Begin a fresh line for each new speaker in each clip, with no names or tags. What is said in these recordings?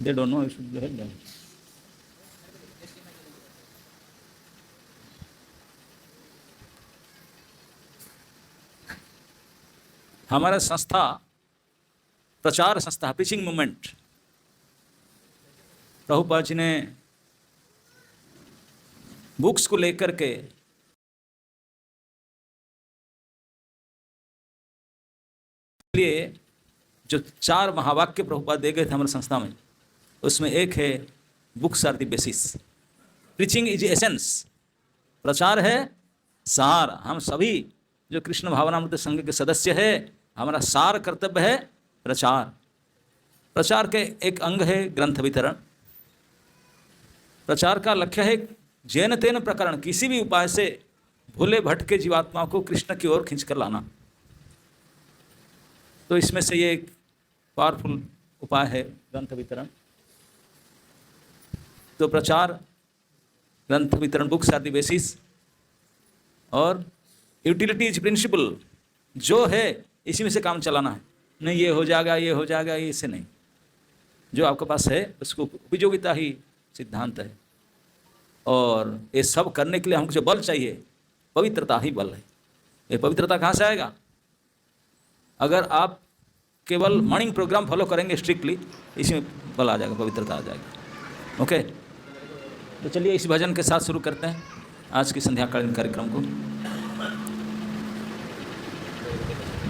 They don't know, you should help them. हमारा संस्था प्रचार संस्था प्रीचिंग मूवमेंट, प्रभुपाद जी ने बुक्स को लेकर के लिए जो 4 महावाक्य प्रभुपाद दे गए थे हमारे संस्था में, उसमें एक है books are the basis, preaching is essence, प्रचार है सार। हम सभी जो कृष्ण भावनामृत संघ के सदस्य है, हमारा सार कर्तव्य है प्रचार। प्रचार के एक अंग है ग्रंथ वितरण। प्रचार का लक्ष्य है जैन तेन प्रकरण, किसी भी उपाय से भूले भटके जीवात्मा को कृष्ण की ओर खींच कर लाना। तो इसमें से ये एक पावरफुल उपाय है ग्रंथ वितरण। तो प्रचार, ग्रंथ वितरण, बुक्स आर द बेसिस, और यूटिलिटी इज प्रिंसिपल, जो है इसी में से काम चलाना है। नहीं ये हो जाएगा, ये हो जाएगा, ये इससे नहीं, जो आपके पास है उसको उपयोगिता ही सिद्धांत है। और ये सब करने के लिए हमको जो बल चाहिए, पवित्रता ही बल है। ये पवित्रता कहाँ से आएगा? अगर आप केवल मॉर्निंग प्रोग्राम फॉलो करेंगे स्ट्रिक्टली, इसमें बल आ जाएगा, पवित्रता आ जाएगी। ओके, तो चलिए इस भजन के साथ शुरू करते हैं आज की संध्याकालीन कार्यक्रम को।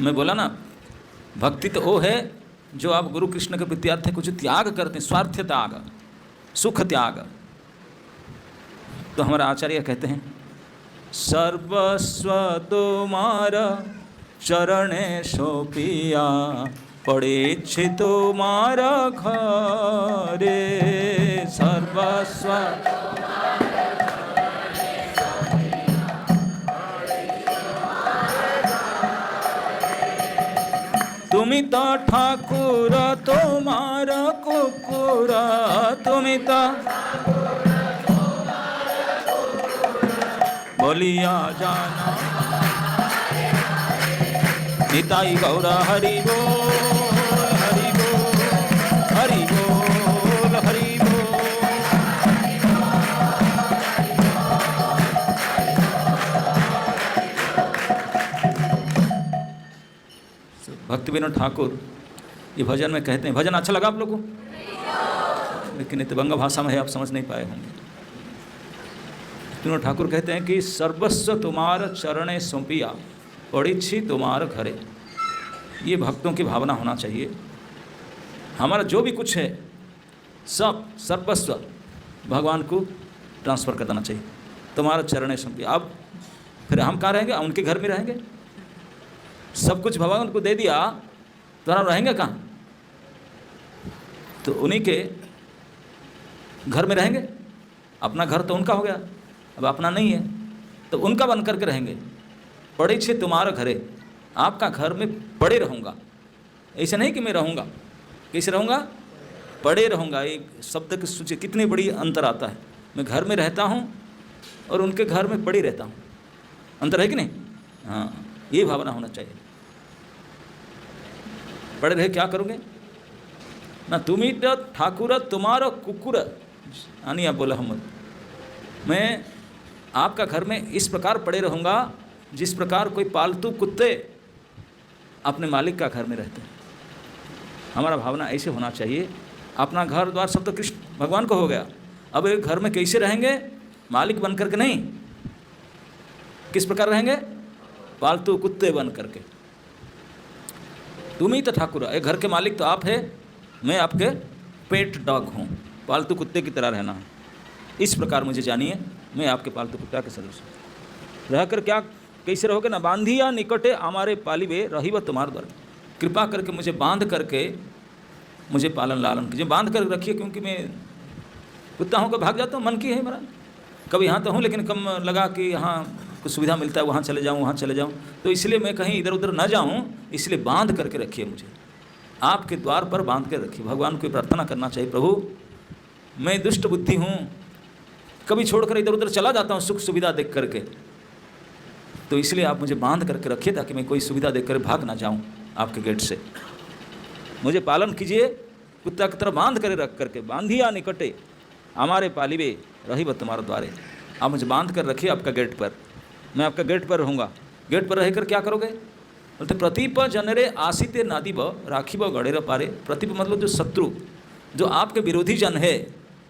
मैं बोला ना, भक्ति तो वो है जो आप गुरु कृष्ण के प्रत्यार्थ कुछ त्याग करते हैं, स्वार्थ त्याग, सुख त्याग। तो हमारा आचार्य कहते हैं, सर्वस्व तुम्हारा चरणे सोपिया, पड़े छे तुम्हारा घरे, सर्वस्व तुमी तो ठाकुर तुम्हारा कुकुर, तुमी तो बोलिया जाना निताई गौरा हरि बोल, हरि बोल, हरि बोल, हरि बोल। भक्ति विनोद ठाकुर ये भजन में कहते हैं, भजन अच्छा लगा आप लोगों को? लेकिन इतबंग भाषा में है, आप समझ नहीं पाए होंगे। विनोद ठाकुर कहते हैं कि सर्वस्व तुम्हार चरणे सौंपिया, पड़ी छी तुम्हार घरे। ये भक्तों की भावना होना चाहिए। हमारा जो भी कुछ है सब सर्वस्व भगवान को ट्रांसफ़र कर देना चाहिए। तुम्हारा चरणे सौंपिया। अब फिर हम कहाँ रहेंगे? उनके घर में रहेंगे। सब कुछ भगवान को दे दिया तो हम रहेंगे कहाँ? तो उन्हीं के घर में रहेंगे। अपना घर तो उनका हो गया, अब अपना नहीं है, तो उनका बन करके रहेंगे। पड़े छे तुम्हारा घरे, आपका घर में पड़े रहूँगा। ऐसे नहीं कि मैं रहूँगा, कैसे रहूँगा? पड़े रहूँगा। एक शब्द की सोचिए कितनी बड़ी अंतर आता है। मैं घर में रहता हूँ और उनके घर में पड़े रहता हूँ, अंतर है कि नहीं? हाँ, ये भावना होना चाहिए। पड़े रहे क्या करोगे ना? तुम ही तो ठाकुर तुम्हारा कुकुर, आनिया बोला हम, मैं आपका घर में इस प्रकार पड़े रहूँगा जिस प्रकार कोई पालतू कुत्ते अपने मालिक का घर में रहते हैं। हमारा भावना ऐसे होना चाहिए। अपना घर द्वार सब तो कृष्ण भगवान को हो गया, अब एक घर में कैसे रहेंगे? मालिक बन करके नहीं, किस प्रकार रहेंगे? पालतू कुत्ते बन करके। तुम ही तो ठाकुर, एक घर के मालिक तो आप है, मैं आपके पेट डॉग हूँ, पालतू कुत्ते की तरह रहना है। इस प्रकार मुझे जानिए, मैं आपके पालतू कुत्ता के सदस्य रहकर क्या कैसे रहोगे ना? बांधिया निकटे हमारे पालिबे रही व तुम्हारे द्वार। कृपा करके मुझे बांध करके मुझे पालन लालन कीजिए, बांध कर रखिए, क्योंकि मैं कुत्ता हूँ, भाग जाता हूँ, मन की है मेरा। कभी यहाँ तो हूँ लेकिन कम लगा कि यहाँ कुछ सुविधा मिलता है, वहाँ चले जाऊँ, वहाँ चले जाऊँ, तो इसलिए मैं कहीं इधर उधर ना जाऊँ, इसलिए बांध करके रखिए मुझे, आपके द्वार पर बांध कर रखिए। भगवान को प्रार्थना करना चाहिए, प्रभु मैं दुष्ट बुद्धि हूँ, कभी छोड़कर इधर उधर चला जाता हूँ सुख सुविधा देख करके, तो इसलिए आप मुझे बांध करके रखिए ताकि मैं कोई सुविधा देख कर भाग ना जाऊँ आपके गेट से। मुझे पालन कीजिए कुत्ता की तरह बांध कर रख करके, बांधिया निकटे हमारे पालिबे रही ब तुम्हारे द्वारे। आप मुझे बांध कर रखिए आपका गेट पर, मैं आपका गेट पर रहूँगा। गेट पर रहकर क्या करोगे? बोलते प्रतीप जनरे आसिते नादी ब राखी ब गड़ेर पारे। प्रतीप मतलब जो शत्रु, जो आपके विरोधी जन है,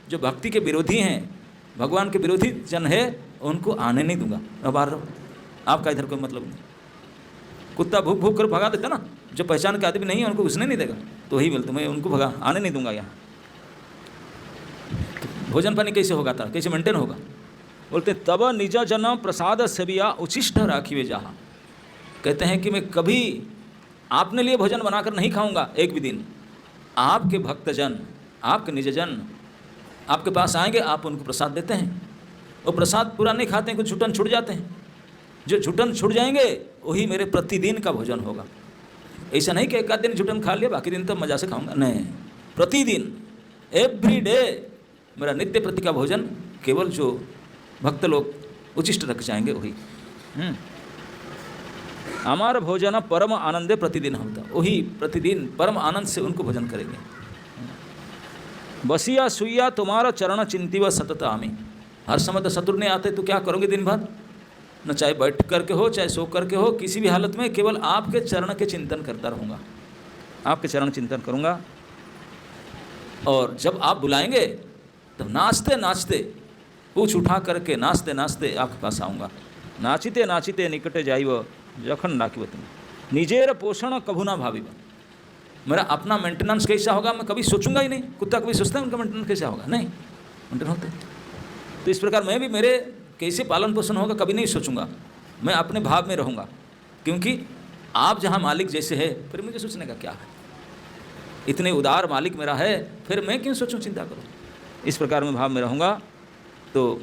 जो भक्ति के विरोधी हैं, भगवान के विरोधी जन है, उनको आने नहीं दूंगा। मैं बाहर रहो, आपका इधर कोई मतलब नहीं। कुत्ता भूख भूख कर भगा देता ना, जो पहचान के आदमी नहीं है उनको घुसने नहीं देगा, तो वही बोलते मैं उनको भगा, आने नहीं दूंगा यहाँ। तो भोजन पानी कैसे होगा था, कैसे मेंटेन होगा? बोलते तब निज जन प्रसाद सेविया उचिष्ट राखिवे जहाँ। कहते हैं कि मैं कभी आपने लिए भोजन बनाकर नहीं खाऊंगा एक भी दिन। आपके भक्तजन, आपके निजजन आपके पास आएंगे, आप उनको प्रसाद देते हैं, वो प्रसाद पूरा नहीं खाते हैं, कुछ झुटन छूट जाते हैं। जो झुटन छूट जाएंगे वही मेरे प्रतिदिन का भोजन होगा। ऐसा नहीं कि एक आध दिन झुटन खा लिया बाकी दिन तो मज़ा से खाऊंगा, नहीं, प्रतिदिन एवरी डे मेरा नित्य प्रति का भोजन केवल जो भक्त लोग उचिष्ट रख जाएंगे वही। हमारा भोजन परम आनंदे प्रतिदिन होता, वही प्रतिदिन परम आनंद से उनको भोजन करेंगे। बसिया सुइया तुम्हारा चरण चिंती व सतत आमी। हर समय तो शत्रु नहीं आते तो क्या करोगे दिन भर? न चाहे बैठ करके हो चाहे सो करके हो, किसी भी हालत में केवल आपके चरण के चिंतन करता रहूँगा, आपके चरण चिंतन करूँगा। और जब आप बुलाएंगे तब नाचते नाचते, पूछ उठा करके नाचते नाचते आपके पास आऊँगा। नाचिते नाचिते निकटे जाइब जखन डाकिब तुम निजेर पोषण कभू ना भाविब। मेरा अपना मेंटेनेंस कैसा होगा मैं कभी सोचूंगा ही नहीं। कुत्ता कभी सोचता है उनका मेंटेनेंस कैसा होगा? नहीं, मेंटेन होते। तो इस प्रकार मैं भी मेरे कैसे पालन पोषण होगा कभी नहीं सोचूंगा, मैं अपने भाव में रहूँगा। क्योंकि आप जहाँ मालिक जैसे है फिर मुझे सोचने का क्या है? इतने उदार मालिक मेरा है, फिर मैं क्यों सोचूं, चिंता करूँ? इस प्रकार मैं भाव में रहूँगा। तो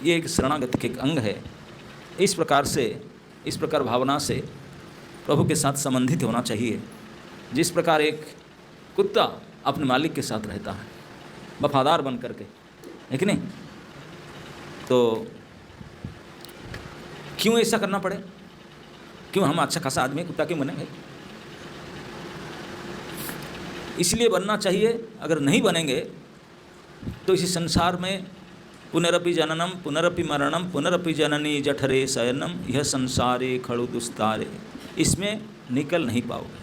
ये एक शरणागति के एक अंग है। इस प्रकार से, इस प्रकार भावना से प्रभु के साथ संबंधित होना चाहिए। जिस प्रकार एक कुत्ता अपने मालिक के साथ रहता है वफादार बन करके, है कि नहीं? तो क्यों ऐसा करना पड़े? क्यों हम अच्छा खासा आदमी कुत्ता क्यों बनेंगे? इसलिए बनना चाहिए। अगर नहीं बनेंगे तो इसी संसार में पुनरपि जननम पुनरपि मरणम पुनरपि जननी जठरे शयनम यह संसारे खड़ु दुस्तारे। इसमें निकल नहीं पाओगे।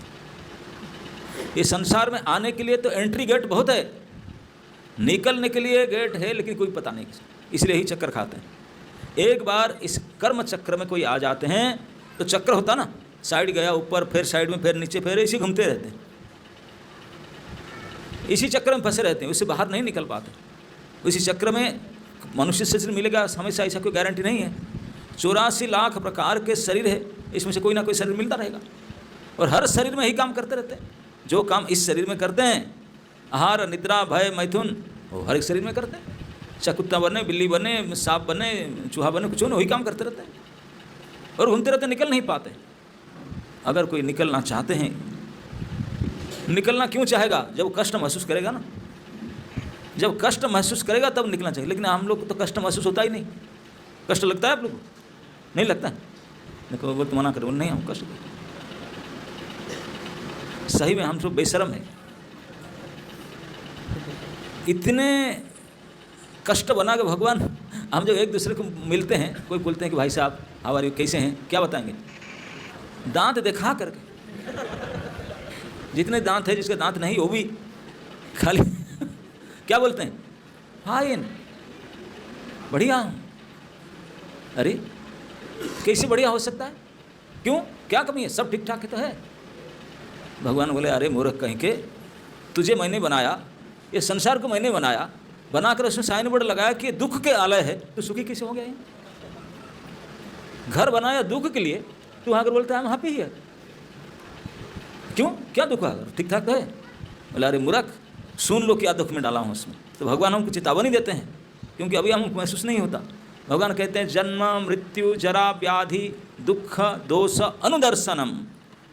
ये संसार में आने के लिए तो एंट्री गेट बहुत है, निकलने के लिए गेट है लेकिन कोई पता नहीं किसी, इसलिए ही चक्कर खाते हैं। एक बार इस कर्म चक्र में कोई आ जाते हैं तो चक्र होता ना, साइड गया ऊपर, फिर साइड में, फिर नीचे, फिर इसी घूमते रहते हैं, इसी चक्र में फंसे रहते हैं, उससे बाहर नहीं निकल पाते। इसी चक्र में मनुष्य शरीर मिलेगा हमेशा ऐसा कोई गारंटी नहीं है। 84 लाख प्रकार के शरीर है, इसमें से कोई ना कोई शरीर मिलता रहेगा और हर शरीर में ही काम करते रहते हैं। जो काम इस शरीर में करते हैं, आहार निद्रा भय मैथुन, वो हर एक शरीर में करते हैं। चाहे कुत्ता बने, बिल्ली बने, सांप बने, चूहा बने, कुछ नहीं, वही काम करते रहते हैं और घूमते रहते, निकल नहीं पाते। अगर कोई निकलना चाहते हैं, निकलना क्यों चाहेगा? जब कष्ट महसूस करेगा ना, जब कष्ट महसूस करेगा तब निकलना चाहिए। लेकिन हम लोग को तो कष्ट महसूस होता ही नहीं। कष्ट लगता है आप लोग को? नहीं लगता है? देखो वो तो मना करो, नहीं हम कष्ट, सही में हम सब बेशर्म है। इतने कष्ट बना के भगवान, हम जब एक दूसरे को मिलते हैं, कोई बोलते हैं कि भाई साहब हाउ आर यू, कैसे हैं, क्या बताएंगे? दांत दिखा करके। जितने दांत है, जिसके दांत नहीं वो भी खाली क्या बोलते हैं? फाइन, बढ़िया। अरे कैसे बढ़िया हो सकता है? क्यों, क्या कमी है? सब ठीक ठाक है तो है। भगवान बोले अरे मूर्ख कहीं के, तुझे मैंने बनाया, ये संसार को मैंने बनाया, बनाकर उसमें साइन बोर्ड लगाया कि दुख के आलय है, तो सुखी कैसे हो गया? ये घर बनाया दुख के लिए, तू आकर बोलता है हम हैप्पी है। क्यों, क्या दुख है? ठीक ठाक तो है। बोले अरे मूर्ख, सुन लो क्या दुख में डाला हूँ उसमें। तो भगवान हमको चेतावनी देते हैं क्योंकि अभी हमको महसूस नहीं होता। भगवान कहते हैं जन्म मृत्यु जरा व्याधि दुख दोष अनुदर्शनम।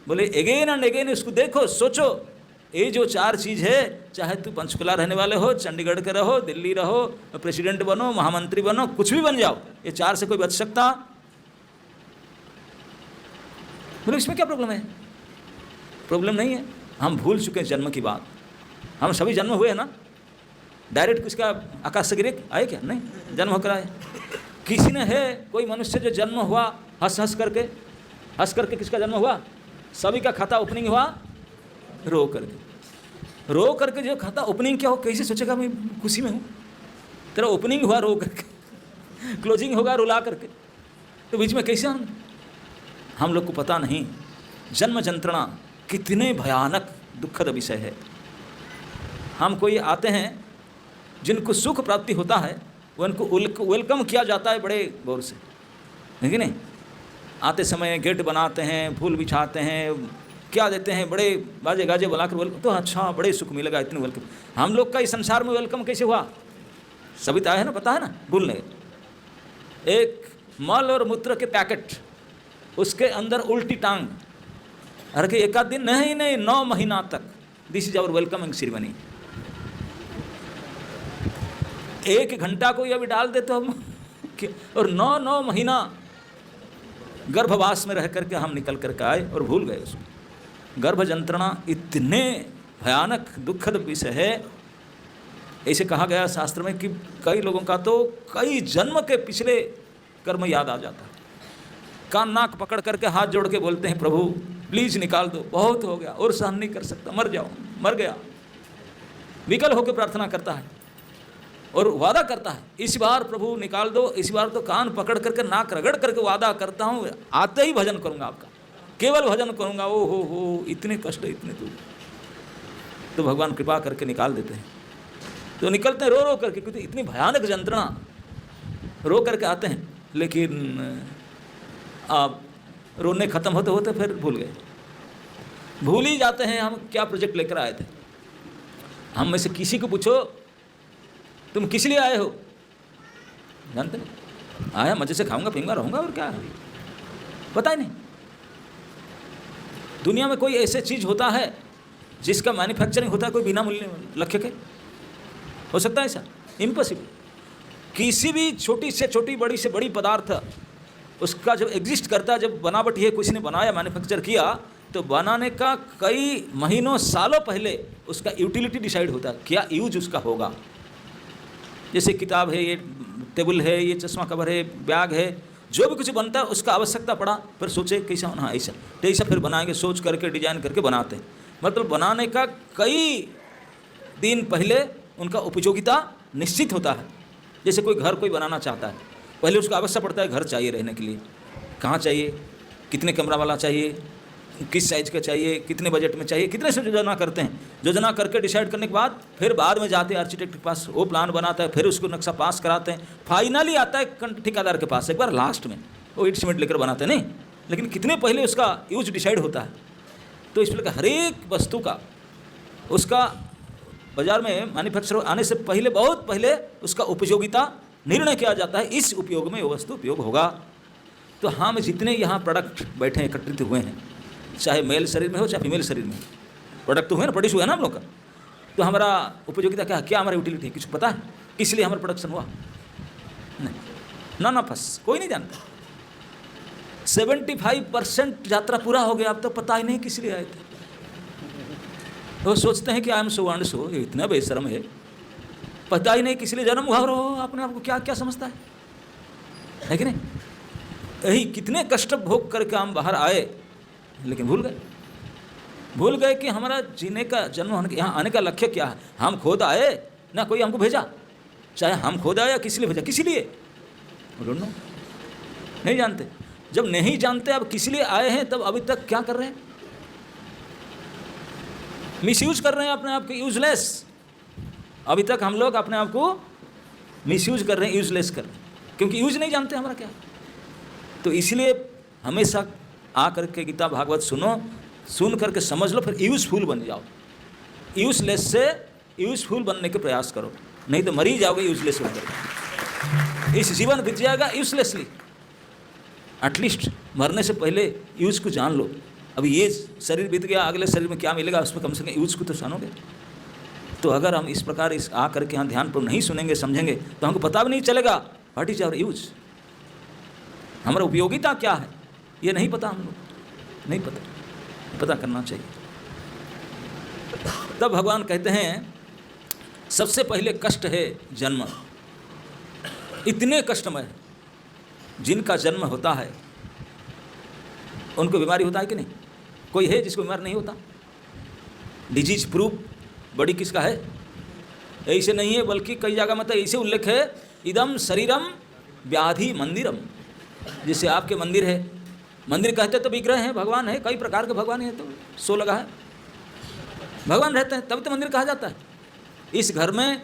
बोले अगेन एंड अगेन इसको देखो, सोचो। ये जो 4 चीज़ है, चाहे तू पंचकुला रहने वाले हो, चंडीगढ़ के रहो, दिल्ली रहो, प्रेसिडेंट बनो, महामंत्री बनो, कुछ भी बन जाओ, ये 4 से कोई बच सकता? बोले इसमें क्या प्रॉब्लम है? प्रॉब्लम नहीं है। हम भूल चुके हैं जन्म की बात, हम सभी जन्म हुए हैं ना, डायरेक्ट किसका आकाश से गिरे आए क्या? नहीं, जन्म होकर आए। किसी ने है कोई मनुष्य जो जन्म हुआ हंस करके किसका जन्म हुआ? सभी का खाता ओपनिंग हुआ रो करके जो खाता ओपनिंग क्या हो, कैसे सोचेगा मैं खुशी में हूँ? तेरा ओपनिंग हुआ रो करके, क्लोजिंग होगा रुला करके, तो बीच में कैसे हम लोग को पता नहीं जन्म यंत्रणा कितने भयानक दुखद विषय है। हम कोई आते हैं जिनको सुख प्राप्ति होता है, उनको वेलकम किया जाता है बड़े गौर से, है कि नहीं? आते समय गेट बनाते हैं, फूल बिछाते हैं, क्या देते हैं, बड़े बाजे गाजे बुलाकर वेलकम, तो अच्छा बड़े सुख मिलेगा, इतने वेलकम। हम लोग का इस संसार में वेलकम कैसे हुआ? सभी तो है ना, पता है ना, भूल नहीं। एक मल और मूत्र के पैकेट, उसके अंदर उल्टी टांग, अरे कि एक आध दिन नहीं 9 महीना तक, this is our welcoming ceremony. 1 घंटा को अभी डाल दे तो हम, और 9 महीना गर्भवास में रह करके हम निकल करके आए और भूल गए उसको। गर्भ यंत्रणा इतने भयानक दुखद विषय है। ऐसे कहा गया शास्त्र में कि कई लोगों का तो कई जन्म के पिछले कर्म याद आ जाता है। कान नाक पकड़ करके हाथ जोड़ के बोलते हैं, प्रभु प्लीज़ निकाल दो, बहुत हो गया और सहन नहीं कर सकता, मर गया। विकल होकर प्रार्थना करता है और वादा करता है, इस बार प्रभु निकाल दो, इस बार तो कान पकड़ करके नाक रगड़ करके वादा करता हूँ, आते ही भजन करूँगा आपका, केवल भजन करूँगा। ओ हो इतने कष्ट, इतने दुख, तो भगवान कृपा करके निकाल देते हैं। तो निकलते हैं रो करके, क्योंकि इतनी भयानक यंत्रणा, रो करके आते हैं। लेकिन आप रोने खत्म होते होते फिर भूल गए, भूल ही जाते हैं हम क्या प्रोजेक्ट लेकर आए थे। हम में से किसी को पूछो तुम किस लिए आए हो, जानते नहीं, आया मजे से खाऊंगा पीऊंगा रहूंगा, और क्या है, पता ही नहीं। दुनिया में कोई ऐसे चीज होता है जिसका मैन्युफैक्चरिंग होता है कोई बिना मूल्य लक्ष्य के? हो सकता है ऐसा? इम्पॉसिबल। किसी भी छोटी से छोटी, बड़ी से बड़ी पदार्थ, उसका जब एग्जिस्ट करता है, जब बनावटी है, किसी ने बनाया, मैन्युफैक्चर किया, तो बनाने का कई महीनों सालों पहले उसका यूटिलिटी डिसाइड होता है, क्या यूज उसका होगा। जैसे किताब है, ये टेबल है, ये चश्मा कवर है, बैग है, जो भी कुछ बनता है उसका आवश्यकता पड़ा, फिर सोचे कैसा होना, ऐसा तो ऐसा फिर बनाएंगे, सोच करके डिजाइन करके बनाते हैं। मतलब बनाने का कई दिन पहले उनका उपयोगिता निश्चित होता है। जैसे कोई घर कोई बनाना चाहता है, पहले उसको आवश्यक पड़ता है, घर चाहिए रहने के लिए, कहाँ चाहिए, कितने कमरा वाला चाहिए, किस साइज का चाहिए, कितने बजट में चाहिए, कितने से योजना करते हैं। योजना करके डिसाइड करने के बाद फिर बाद में जाते हैं आर्किटेक्ट के पास, वो प्लान बनाता है, फिर उसको नक्शा पास कराते हैं, फाइनली आता है ठेकेदार के पास एक बार लास्ट में, वो ईट सीमेंट लेकर बनाते हैं। नहीं, लेकिन कितने पहले उसका यूज डिसाइड होता है। तो इस प्रकार हर एक वस्तु का उसका बाजार में मैन्युफैक्चर आने से पहले, बहुत पहले उसका उपयोगिता निर्णय किया जाता है, इस उपयोग में वो वस्तु उपयोग होगा। तो हम जितने यहाँ प्रोडक्ट बैठे एकत्रित हुए हैं, चाहे मेल शरीर में हो चाहे फीमेल शरीर में, प्रोडक्ट तो हुए ना, प्रोड्यूस हुआ ना हम लोग का, तो हमारा उपयोगिता क्या है, क्या हमारी यूटिलिटी है, किसी पता है किस लिए हमारा प्रोडक्शन हुआ? नहीं, ना फंस, कोई नहीं जानता। 75% यात्रा पूरा हो गया, अब तो पता ही नहीं किस लिए आए थे। वो सोचते हैं कि I am so and so, इतना बेशर्म है, पता ही नहीं किस लिए जन्म हुआ, और अपने आप को क्या क्या समझता है कि नहीं? यही कितने कष्ट भोग करके हम बाहर आए, लेकिन भूल गए कि हमारा जीने का, जन्म होने, यहाँ आने का लक्ष्य क्या है। हम खुद आए ना, कोई हमको भेजा, चाहे हम खुद आए या किस लिए भेजा, किस लिए नहीं जानते। जब नहीं जानते अब किस लिए आए हैं, तब अभी तक क्या कर रहे हैं, मिसयूज कर रहे हैं अपने आप को, यूजलेस। अभी तक हम लोग अपने आप को मिसयूज कर रहे हैं, यूजलेस कर रहे हैं, क्योंकि यूज नहीं जानते हमारा क्या। तो इसलिए हमेशा आ करके गीता भागवत सुनो, सुन करके समझ लो, फिर यूजफुल बन जाओ। यूजलेस से यूजफुल बनने के प्रयास करो, नहीं तो मर ही जाओगे यूजलेस होकर। इस जीवन बीत जाएगा यूजलेसली। एटलीस्ट मरने से पहले यूज को जान लो। अभी ये शरीर बीत गया, अगले शरीर में क्या मिलेगा, उसमें कम से कम यूज को तो जानोगे। तो अगर हम इस प्रकार इस आ करके यहाँ ध्यान पर नहीं सुनेंगे, समझेंगे, तो हमको पता भी नहीं चलेगा व्हाट इज आवर यूज, हमारा उपयोगिता क्या है, ये नहीं पता हम लोग, नहीं पता करना चाहिए। तब भगवान कहते हैं सबसे पहले कष्ट है जन्म। इतने कष्टमय जिनका जन्म होता है उनको बीमारी होता है कि नहीं? कोई है जिसको बीमार नहीं होता? डिजीज प्रूफ बॉडी किसका है? ऐसे नहीं है, बल्कि कई जगह मतलब ऐसे उल्लेख है, इदम शरीरम व्याधि मंदिरम। जैसे आपके मंदिर है, मंदिर कहते तो विग्रह हैं, भगवान है, कई प्रकार के भगवान हैं, तो सो लगा है, भगवान रहते हैं, तभी तो मंदिर कहा जाता है। इस घर में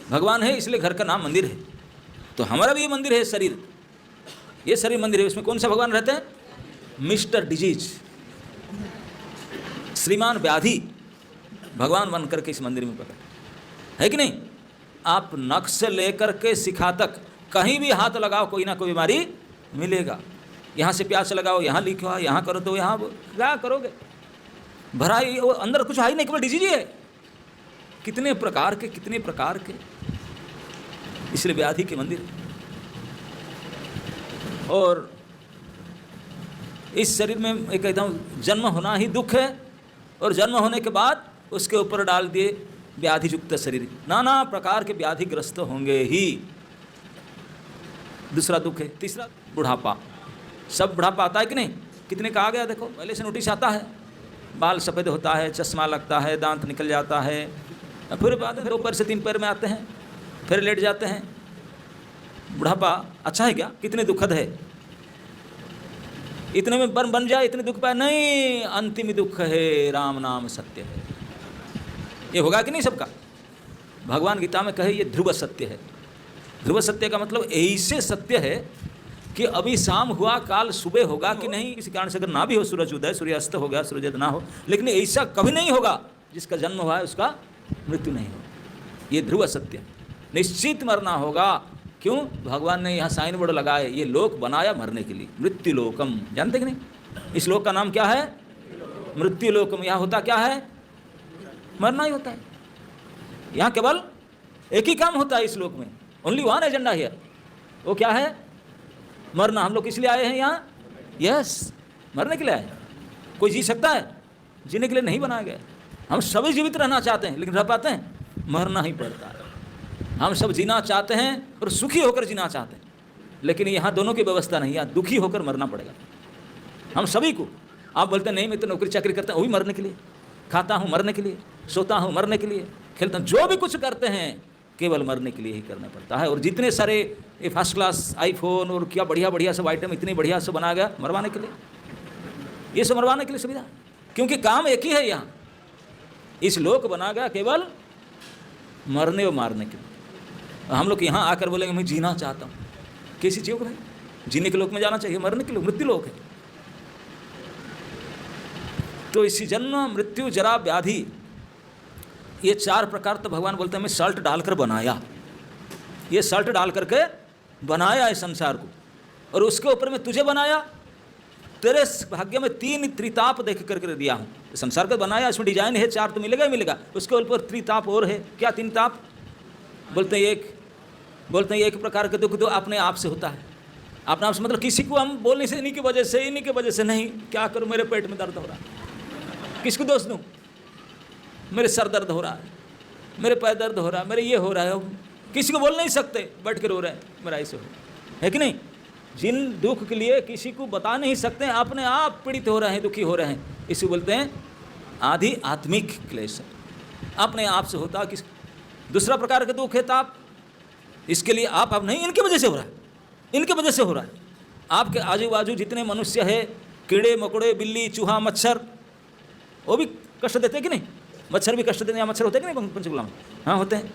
भगवान है इसलिए घर का नाम मंदिर है। तो हमारा भी ये मंदिर है, शरीर, ये शरीर मंदिर है। उसमें कौन सा भगवान रहते हैं? मिस्टर डिजीज, श्रीमान व्याधि भगवान बन करके इस मंदिर में प्रकट है कि नहीं? आप नख से लेकर के शिखा तक कहीं भी हाथ लगाओ कोई ना कोई बीमारी मिलेगा। यहाँ से प्यास लगाओ, यहाँ लिखो, यहाँ करो तो यहाँ क्या करोगे? भरा ही वो अंदर कुछ है ही नहीं, केवल डिजीज ही है। कितने प्रकार के, कितने प्रकार के, इसलिए व्याधि के मंदिर। और इस शरीर में एक कहता हूँ जन्म होना ही दुख है, और जन्म होने के बाद उसके ऊपर डाल दिए व्याधि युक्त शरीर, नाना प्रकार के व्याधिग्रस्त होंगे ही। दूसरा दुख है। तीसरा बुढ़ापा। सब बुढ़ापा आता है कि नहीं? कितने का आ गया देखो, पहले से नोटिस आता है, बाल सफ़ेद होता है, चश्मा लगता है, दांत निकल जाता है, फिर बाद 2 पैर से 3 पैर में आते हैं, फिर लेट जाते हैं। बुढ़ापा अच्छा है क्या? कितने दुखद है। इतने में बन जाए, इतने दुख पाए नहीं, अंतिम दुख है, राम नाम सत्य है। ये होगा कि नहीं सबका? भगवान गीता में कहे ये ध्रुव सत्य है। ध्रुव सत्य का मतलब ऐसे सत्य है कि अभी शाम हुआ, काल सुबह होगा कि नहीं, किसी कारण से अगर ना भी हो, सूरज उदय, सूर्यास्त हो गया, सूर्योदय ना हो, लेकिन ऐसा कभी नहीं होगा जिसका जन्म हुआ है उसका मृत्यु नहीं हो। ये ध्रुव सत्य, निश्चित मरना होगा। क्यों? भगवान ने यहाँ साइन बोर्ड लगाए, ये लोक बनाया मरने के लिए, मृत्यु लोकम। जानते कि नहीं? इस लोक का नाम क्या है? मृत्यु लोकम। यहाँ होता क्या है? मरना ही होता है। यहाँ केवल एक ही काम होता है इस लोक में, ओनली वन एजेंडा हियर। वो क्या है? मरना। हम लोग किस लिए आए हैं यहाँ? यस, मरने के लिए आए हैं। कोई जी सकता है? जीने के लिए नहीं बनाया गया। हम सभी जीवित रहना चाहते हैं, लेकिन रह पाते हैं? मरना ही पड़ता है। हम सब जीना चाहते हैं और सुखी होकर जीना चाहते हैं, लेकिन यहाँ दोनों की व्यवस्था नहीं। यहाँ दुखी होकर मरना पड़ेगा हम सभी को। आप बोलते हैं नहीं मैं तो नौकरी चाकरी करता हूँ, वही मरने के लिए, खाता हूँ मरने के लिए, सोता हूँ मरने के लिए, खेलता हूँ, जो भी कुछ करते हैं केवल मरने के लिए ही करना पड़ता है। और जितने सारे ये फर्स्ट क्लास आईफोन और क्या बढ़िया बढ़िया सब आइटम इतनी बढ़िया से बनाया गया, मरवाने के लिए, ये सब मरवाने के लिए सुविधा। क्योंकि काम एक ही है यहाँ, इस लोक बना गया केवल मरने और मारने के लिए। हम लोग यहाँ आकर बोलेंगे मैं जीना चाहता हूँ, कैसी चीज़ भाई? जीने के लोक में जाना चाहिए, मरने के लोक मृत्यु लोक है। तो इसी जन्म मृत्यु जरा व्याधि, ये 4 प्रकार तो भगवान बोलते हैं मैं सल्ट डालकर बनाया, ये सल्ट डाल करके बनाया इस संसार को, और उसके ऊपर मैं तुझे बनाया, तेरे भाग्य में 3 त्रिताप देख करके दिया हूँ। संसार को बनाया, इसमें डिजाइन है 4 तो मिलेगा ही मिलेगा, उसके ऊपर त्रिताप और है। क्या 3 ताप? बोलते हैं एक प्रकार के दुख तो अपने आप से होता है। अपने आप से मतलब किसी को हम बोलने से, इन्हीं की वजह से नहीं, क्या करूँ मेरे पेट में दर्द हो रहा है, किसको दोष दूँ? मेरे सर दर्द हो रहा है, मेरे पैर दर्द हो रहा है, मेरे ये हो रहा है, किसी को बोल नहीं सकते, बैठ कर रो रहे हैं मेरा ऐसे हो, है कि नहीं? जिन दुख के लिए किसी को बता नहीं सकते, अपने आप पीड़ित हो रहे हैं, दुखी हो रहे हैं, इसे बोलते हैं आधि आत्मिक क्लेश, अपने आप से होता। किस दूसरा प्रकार का दुख है ताप, इसके लिए आप अब नहीं, इनकी वजह से हो रहा है, इनके वजह से हो रहा है। आपके आजू बाजू जितने मनुष्य है, कीड़े मकोड़े, बिल्ली, चूहा, मच्छर, वो भी कष्ट देते हैं कि नहीं? मच्छर भी कष्ट देते हैं, मच्छर होते हैं कि नहीं पंचकुला में? हाँ होते हैं।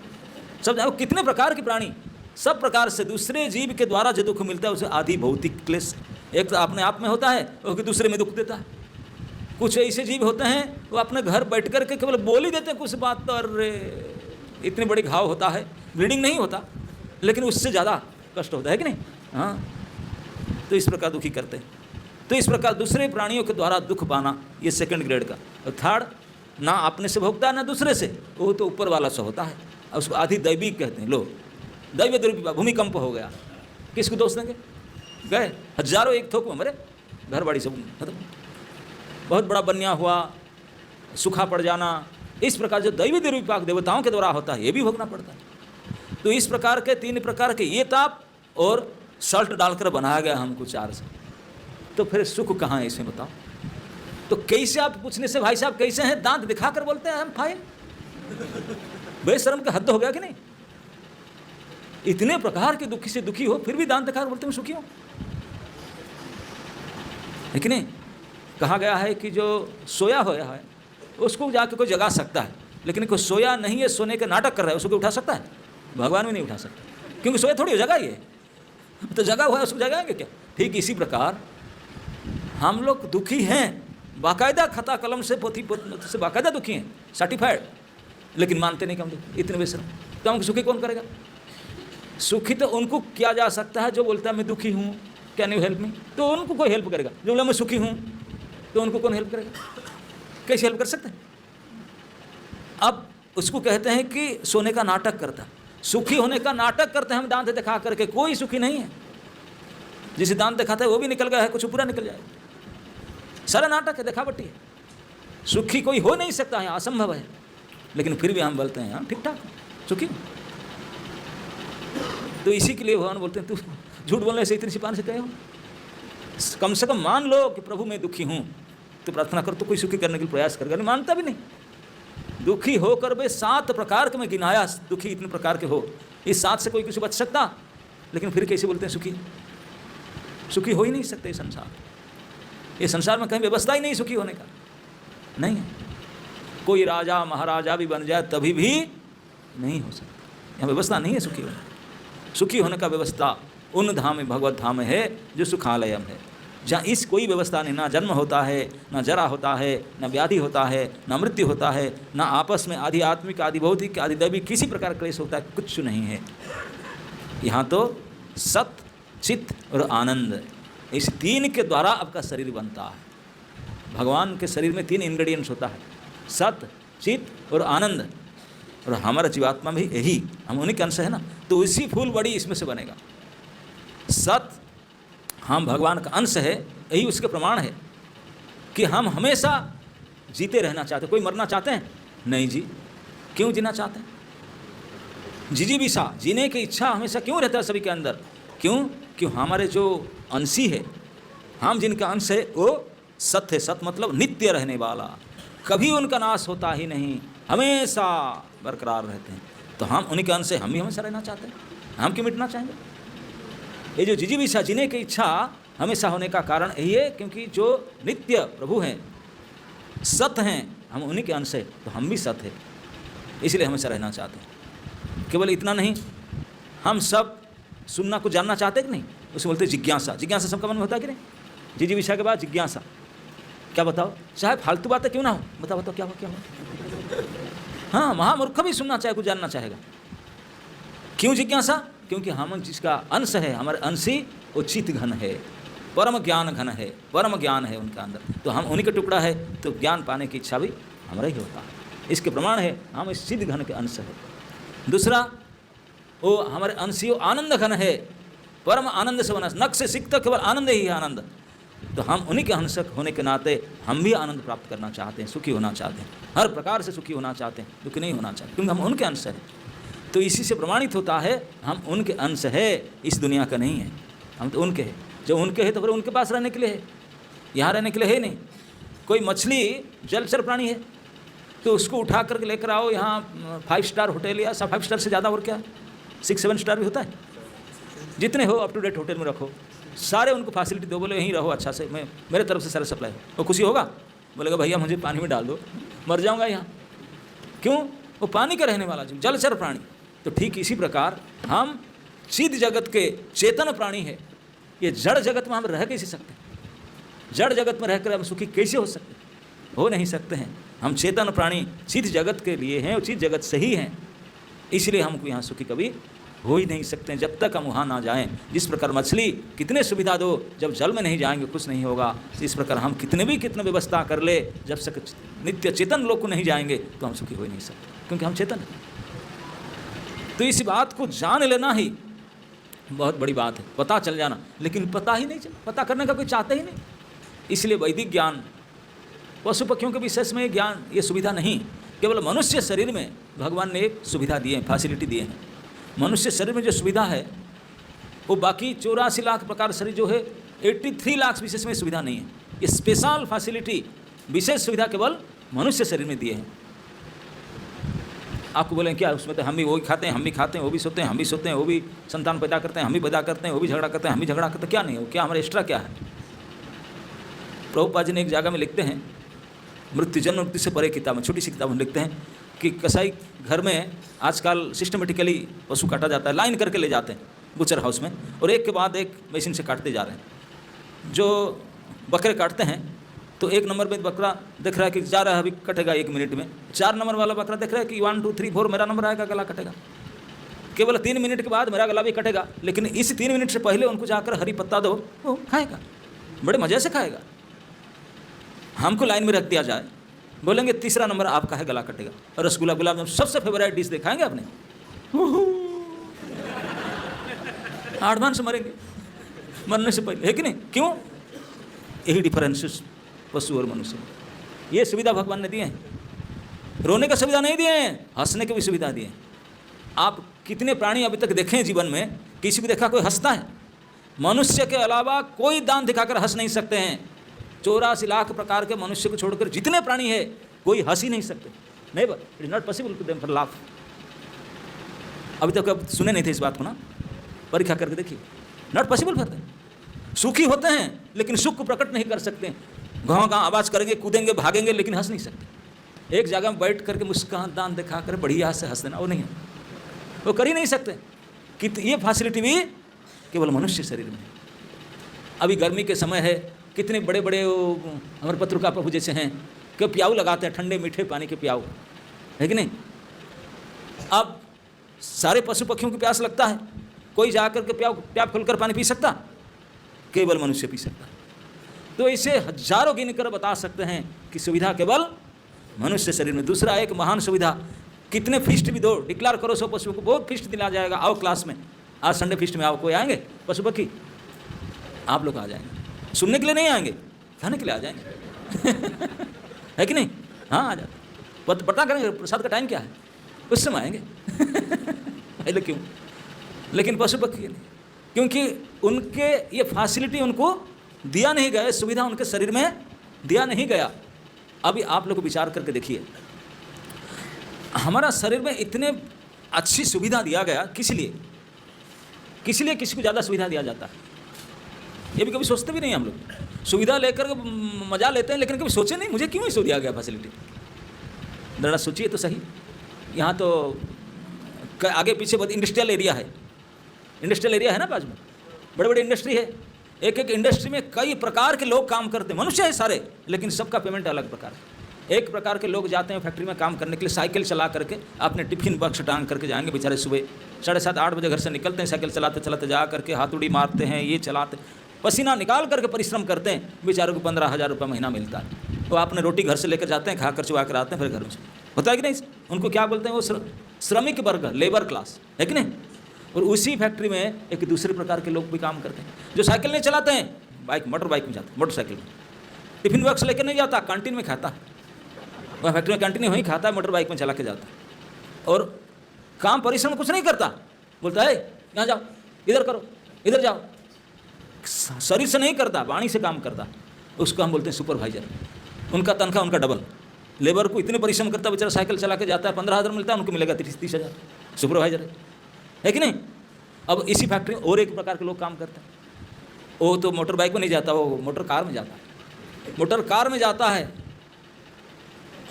सब जाओ, कितने प्रकार के प्राणी, सब प्रकार से दूसरे जीव के द्वारा जो दुख मिलता है उसे आदि भौतिक क्लेश। एक तो अपने आप में होता है, वो कि दूसरे में दुख देता है। कुछ ऐसे जीव होते हैं वो अपने घर बैठ कर के केवल बोल ही देते हैं कुछ बात, तो अरे इतनी बड़ी घाव होता है, ब्लीडिंग नहीं होता, लेकिन उससे ज़्यादा कष्ट होता है कि नहीं? हाँ, तो इस प्रकार दुखी करते हैं। तो इस प्रकार दूसरे प्राणियों के द्वारा दुख पाना, ये 2nd ग्रेड का। और 3rd, ना अपने से भोगता है ना दूसरे से, वो तो ऊपर वाला से होता है, उसको आधि दैविक कहते हैं। लो दैव दुर्विपाक, भूमिकंप हो गया, किसको दोष देंगे? गए हजारों एक थोक में मरे, घर बाड़ी सब खत्म। बहुत बड़ा बन्या हुआ, सूखा पड़ जाना, इस प्रकार जो दैवी दुर्विपाक देवताओं के द्वारा होता है ये भी भोगना पड़ता है। तो इस प्रकार के 3 प्रकार के ये ताप और सल्ट डालकर बनाया गया हमको 4 से, तो फिर सुख कहाँ है इसमें बताओ। तो कैसे आप पूछने से भाई साहब कैसे हैं, दांत दिखाकर बोलते हैं हम फाइन, बेशर्म का हद हो गया कि नहीं। इतने प्रकार के दुखी से दुखी हो फिर भी दांत दिखाकर बोलते हैं सुखी हो, है कि नहीं। कहा गया है कि जो सोया होया है उसको जाके कोई जगा सकता है, लेकिन कोई सोया नहीं है, सोने का नाटक कर रहा है, उसको उठा सकता है? भगवान भी नहीं उठा सकता, क्योंकि सोया थोड़ी हो जगा ही है, तो जगा हुआ है उसको जगाएंगे क्या। ठीक इसी प्रकार हम लोग दुखी हैं, बाकायदा खता कलम से पोथी से बाकायदा दुखी हैं, सर्टिफाइड, लेकिन मानते नहीं कि हम इतने बेशर्म। तो हमको सुखी कौन करेगा? सुखी तो उनको किया जा सकता है जो बोलता है मैं दुखी हूँ, कैन यू हेल्प मी, तो उनको कोई हेल्प करेगा। जो बोला मैं सुखी हूँ तो उनको कौन हेल्प करेगा? कैसे हेल्प कर सकते हैं? अब उसको कहते हैं कि सोने का नाटक करता, सुखी होने का नाटक करते हैं हम दांत दिखा करके। कोई सुखी नहीं है, जिसे दांत दिखाता है वो भी निकल गया है, कुछ पूरा निकल जाएगा, सारा नाटक है, दिखावटी है। सुखी कोई हो नहीं सकता है, असंभव है, लेकिन फिर भी हम बोलते हैं हाँ ठीक ठाक सुखी। तो इसी के लिए भगवान बोलते हैं तू झूठ बोलने से इतनी छिपाने से कहे हो, कम से कम मान लो कि प्रभु मैं दुखी हूँ, तो प्रार्थना कर, तो कोई सुखी करने के लिए प्रयास करेगा नहीं, मानता भी नहीं। दुखी होकर वे 7 प्रकार के मैं गिनाया, दुखी इतने प्रकार के हो, इस 7 से कोई किसी बच सकता, लेकिन फिर कैसे बोलते हैं सुखी? सुखी हो ही नहीं सकते संसार, ये संसार में कहीं व्यवस्था ही नहीं सुखी होने का, नहीं है। कोई राजा महाराजा भी बन जाए तभी भी नहीं हो सकता, यहाँ व्यवस्था नहीं है सुखी होने। सुखी होने का व्यवस्था उन धाम में भगवत धाम है जो सुखालयम है, जहाँ इस कोई व्यवस्था नहीं, ना जन्म होता है, ना जरा होता है, ना व्याधि होता है, ना मृत्यु होता है, ना आपस में आदि आत्मिक आदि भौतिक आदि दैविक किसी प्रकार क्लेश होता है, कुछ नहीं है। यहाँ तो सत चित्त और आनंद, इस 3 के द्वारा आपका शरीर बनता है। भगवान के शरीर में 3 इंग्रेडिएंट्स होता है, सत चित्त और आनंद, और हमारा जीवात्मा भी यही, हम उन्हीं के अंश है ना, तो इसी फूल बड़ी इसमें से बनेगा। सत हम भगवान का अंश है, यही उसके प्रमाण है कि हम हमेशा जीते रहना चाहते। कोई मरना चाहते हैं? नहीं जी। क्यों जीना चाहते हैं? जिजीविषा, जीने की इच्छा हमेशा क्यों रहता है सभी के अंदर? क्यों? क्यों हमारे जो अंशी है, हम जिनका अंश है वो सत है। सत मतलब नित्य रहने वाला, कभी उनका नाश होता ही नहीं, हमेशा बरकरार रहते हैं। तो हम उन्हीं के अंश से हम भी हमेशा रहना चाहते हैं, हम क्यों मिटना चाहेंगे? ये जो जिजीविषा, जीने की इच्छा हमेशा होने का कारण यही है, क्योंकि जो नित्य प्रभु हैं, सत हैं, हम उन्हीं के अंश है, तो हम भी सत है, इसलिए हमेशा रहना चाहते हैं। केवल इतना नहीं, हम सब सुनना को जानना चाहते हैं कि नहीं? उसे बोलते जिज्ञासा। जिज्ञासा सबका मन में होता है कि नहीं? जिजीविषा के बाद जिज्ञासा, क्या बताओ, चाहे फालतू बातें क्यों ना हो, बताओ बताओ क्या हो क्या हो। हाँ, महामूर्ख भी सुनना चाहे, कुछ जानना चाहेगा। क्यों जिज्ञासा? क्योंकि हम जिसका अंश है, हमारे अंशी वो चित्त घन है, परम ज्ञान घन है, परम ज्ञान है उनका अंदर, तो हम उन्हीं का टुकड़ा है, तो ज्ञान पाने की इच्छा भी हमारा ही होता है। इसके प्रमाण है हम इस सिद्ध घन के अंश है। दूसरा, वो हमारे अंशी आनंद घन है, परम आनंद से बना, नख से सीखता केवल आनंद ही है आनंद, तो हम उन्हीं के अंशक होने के नाते हम भी आनंद प्राप्त करना चाहते हैं, सुखी होना चाहते हैं, हर प्रकार से सुखी होना चाहते हैं, दुखी नहीं होना चाहते, क्योंकि हम उनके अंश हैं। तो इसी से प्रमाणित होता है हम उनके अंश है, इस दुनिया का नहीं है, हम तो उनके हैं। जब उनके हैं तो फिर उनके पास रहने के लिए है, यहाँ रहने के लिए है नहीं। कोई मछली जलचर प्राणी है, तो उसको उठा करके लेकर आओ यहाँ 5 स्टार होटल या 5 स्टार से ज़्यादा और क्या 6-7 स्टार भी होता है, जितने हो अप टू डेट होटल में रखो, सारे उनको फैसिलिटी दो, बोले यहीं रहो अच्छा से, मैं मेरे तरफ से सारा सप्लाई हो, वो खुशी होगा? बोलेगा भैया मुझे पानी में डाल दो, मर जाऊँगा यहाँ। क्यों? वो पानी का रहने वाला जलचर प्राणी। तो ठीक इसी प्रकार हम सिद्ध जगत के चेतन प्राणी है, ये जड़ जगत में हम रह कैसे सकते हैं? जड़ जगत में रहकर हम सुखी कैसे हो सकते हैं? हो नहीं सकते हैं। हम चेतन प्राणी सिद्ध जगत के लिए हैं और सिद्ध जगत से ही हैं, इसलिए हमको यहाँ सुखी कभी हो ही नहीं सकते हैं जब तक हम वहाँ ना जाएं। जिस प्रकार मछली कितने सुविधा दो, जब जल में नहीं जाएंगे कुछ नहीं होगा, इस प्रकार हम कितने व्यवस्था कर ले, जब तक नित्य चेतन लोग को नहीं जाएंगे तो हम सुखी हो ही नहीं सकते, क्योंकि हम चेतन हैं। तो इस बात को जान लेना ही बहुत बड़ी बात है, पता चल जाना, लेकिन पता ही नहीं चला, पता करने का कोई चाहते ही नहीं। इसलिए वैदिक ज्ञान, पशु पक्षियों के विशेष में ज्ञान ये सुविधा नहीं, केवल मनुष्य शरीर में भगवान ने एक सुविधा दी है, फैसिलिटी दिए हैं। मनुष्य शरीर में जो सुविधा है वो बाकी 84 लाख प्रकार शरीर जो है 83 लाख विशेष में सुविधा नहीं है। ये स्पेशल फैसिलिटी, विशेष सुविधा केवल मनुष्य शरीर में दिए हैं। आपको बोलें क्या उसमें तो हम भी वही खाते हैं, हम भी खाते हैं, वो भी सोते हैं, हम भी सोते हैं, वो भी संतान पैदा करते हैं, हम भी पैदा करते हैं, वो भी झगड़ा करते हैं, हम भी झगड़ा करते हैं, क्या नहीं हो, क्या हमारा एक्स्ट्रा क्या है? प्रभुपाद जी ने एक जगह में लिखते हैं, मृत्यु जन्म मृत्यु से परे किताब में, छोटी सी किताब में लिखते हैं कि कसाई घर में आजकल सिस्टमेटिकली पशु काटा जाता है, लाइन करके ले जाते हैं बुचर हाउस में, और एक के बाद एक मशीन से काटते जा रहे हैं। जो बकरे काटते हैं तो 1 नंबर में बकरा देख रहा है कि जा रहा है, अभी कटेगा 1 मिनट में। 4 नंबर वाला बकरा देख रहा है कि 1 2 3 4 मेरा नंबर आएगा, गला कटेगा। केवल 3 मिनट के बाद मेरा गला भी कटेगा, लेकिन इस 3 मिनट से पहले उनको जाकर हरी पत्ता दो, वो खाएगा, बड़े मज़े से खाएगा। हमको लाइन में रख दिया जाए, बोलेंगे 3रा नंबर आपका है, गला कटेगा। और रसगुल्ला गुलाब जामुन सबसे फेवरेट डिश दिखाएंगे आपने, आड़मान से मरेंगे मरने से पहले, है कि नहीं? क्यों? यही डिफरेंसेस पशु और मनुष्य। ये सुविधा भगवान ने दिए हैं। रोने का सुविधा नहीं दिए हैं, हंसने की भी सुविधा दिए हैं। आप कितने प्राणी अभी तक देखे हैं जीवन में, किसी को देखा कोई हंसता है? मनुष्य के अलावा कोई दांत दिखाकर हंस नहीं सकते हैं। 84 लाख प्रकार के मनुष्य को छोड़कर जितने प्राणी है कोई हंस ही नहीं सकते। नहीं, but it is not possible to them for laugh. अभी तक अब सुने नहीं थे इस बात को ना, परीक्षा करके देखिए, नॉट पॉसिबल फॉर देम। सुखी होते हैं लेकिन सुख को प्रकट नहीं कर सकते, गाँव गाँव आवाज़ करेंगे, कूदेंगे, भागेंगे, लेकिन हंस नहीं सकते। एक जगह में बैठ करके मुस्कान दान दिखाकर बढ़िया से हंस देना, वो नहीं है, वो कर ही नहीं सकते। कि ये फैसिलिटी भी केवल मनुष्य शरीर में। अभी गर्मी के समय है, कितने बड़े बड़े हमारे पत्रिका प्रभु जैसे हैं कि प्याऊ लगाते हैं, ठंडे मीठे पानी के प्याऊ, है कि नहीं? अब सारे पशु पक्षियों की प्यास लगता है, कोई जाकर के प्याऊ खोलकर पानी पी सकता? केवल मनुष्य पी सकता है। तो इसे हजारों गिनकर बता सकते हैं कि सुविधा केवल मनुष्य शरीर में। दूसरा एक महान सुविधा, कितने फीस्ट भी दो, डिक्लेयर करो 100 पशुओं को, बहुत फीस्ट दिला जाएगा। आओ क्लास में, आज संडे फीस्ट में आओ, कोई आएंगे पशु पक्षी? आप लोग आ जाएंगे, सुनने के लिए नहीं आएंगे, खाने के लिए आ जाएंगे है कि नहीं? हाँ आ जाते, पता करेंगे प्रसाद का टाइम क्या है, उस समय आएंगे पहले क्यों? लेकिन पशु पक्षी नहीं, क्योंकि उनके ये फैसिलिटी उनको दिया नहीं गया, सुविधा उनके शरीर में दिया नहीं गया। अभी आप लोग विचार करके देखिए, हमारा शरीर में इतने अच्छी सुविधा दिया गया, किस लिए? किसी को ज़्यादा सुविधा दिया जाता है, ये भी कभी सोचते भी नहीं हम लोग। सुविधा लेकर मजा लेते हैं, लेकिन कभी सोचे नहीं मुझे क्यों इसको दिया गया फैसिलिटी। जरा सोचिए तो सही। यहाँ तो आगे पीछे बहुत इंडस्ट्रियल एरिया है, इंडस्ट्रियल एरिया है ना बाजू में, बड़े बड़े इंडस्ट्री है। एक एक इंडस्ट्री में कई प्रकार के लोग काम करते हैं, मनुष्य है सारे, लेकिन सबका पेमेंट अलग प्रकार है। एक प्रकार के लोग जाते हैं फैक्ट्री में काम करने के लिए, साइकिल चला करके अपने टिफिन बक्स टांग करके जाएंगे बेचारे, सुबह 7:30 8 बजे घर से निकलते हैं, साइकिल चलाते चलाते जा करके हाथुड़ी मारते हैं, ये चलाते, पसीना निकाल करके परिश्रम करते हैं, बेचारों को 15,000 रुपये महीना मिलता है। तो अपने रोटी घर से लेकर जाते हैं, खाकर चुवा कर आते हैं, फिर घर में होता है कि नहीं? उनको क्या बोलते हैं? वो श्रमिक वर्ग, लेबर क्लास, है कि नहीं? और उसी फैक्ट्री में एक दूसरे प्रकार के लोग भी काम करते हैं, जो साइकिल नहीं चलाते हैं, बाइक मोटर बाइक में जाते हैं, मोटरसाइकिल में। टिफिन बॉक्स लेकर नहीं जाता, कैंटीन में खाता है, वह फैक्ट्री में कैंटीन वहीं खाता है, मोटर बाइक में चला के जाता है। और काम परिश्रम कुछ नहीं करता, बोलता है यहाँ जाओ, इधर करो, इधर जाओ, शरीर से नहीं करता, वाणी से काम करता। उसको हम बोलते हैं सुपरवाइजर। उनका तनख्वाह उनका डबल। लेबर को इतने परिश्रम करता, बेचारा साइकिल चला के जाता है, 15,000 मिलता है, उनको मिलेगा 30,000। सुपरवाइजर है कि नहीं? अब इसी फैक्ट्री में और एक प्रकार के लोग काम करते हैं। वो तो मोटर बाइक में नहीं जाता, वो मोटर कार में जाता है, मोटर कार में जाता है,